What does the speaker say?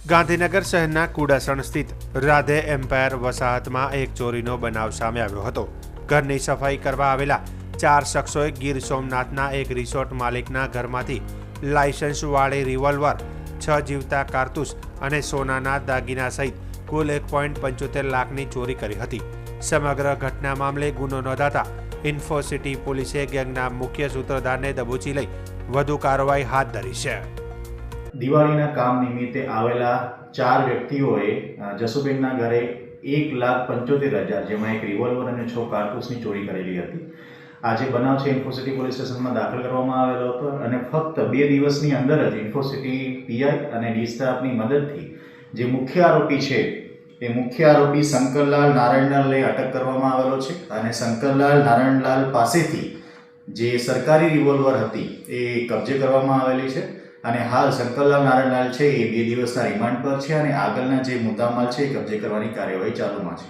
ગાંધીનગર શહેરના કુડાસણ સ્થિત રાધે એમ્પાયર વસાહતમાં એક ચોરીનો બનાવ સામે આવ્યો હતો। ઘરની સફાઈ કરવા આવેલા 4 શખ્સોએ ગીર સોમનાથના એક રિસોર્ટ માલિકના ઘરમાંથી લાયસન્સવાળી રિવોલ્વર, 6 જીવતા કારતૂસ અને સોનાના દાગીના સહિત કુલ 1.75 લાખની ચોરી કરી હતી। સમગ્ર ઘટના મામલે ગુનો નોંધાતા ઇન્ફોસિટી પોલીસે ગેંગના મુખ્ય સૂત્રધારને દબોચી લઈ વધુ કાર્યવાહી હાથ ધરી છે। દિવાળીના કામ નિમિત્તે આવેલા 4 વ્યક્તિઓએ જસુબેનના ઘરે 1,75,000 જેમાં એક રિવોલ્વર અને 6 કારતૂસની ચોરી કરેલી હતી। આજે બનાવ છે ઇન્ફોસિટી પોલીસ સ્ટેશનમાં દાખલ કરવામાં આવેલો હતો અને ફક્ત 2 દિવસની અંદર જ ઇન્ફોસિટી પીઆઈ અને ડી સ્ટાફની મદદથી જે મુખ્ય આરોપી છે એ મુખ્ય આરોપી શંકરલાલ નારાયણલાલને અટક કરવામાં આવેલો છે અને શંકરલાલ નારાયણલાલ પાસેથી જે સરકારી રિવોલ્વર હતી એ કબજે કરવામાં આવેલી છે અને હાલ શંકરલાલ નારાયણલાલ છે એ 2 દિવસના રિમાન્ડ પર છે અને આગળના જે મુદ્દામાલ છે એ કબજે કરવાની કાર્યવાહી ચાલુમાં છે।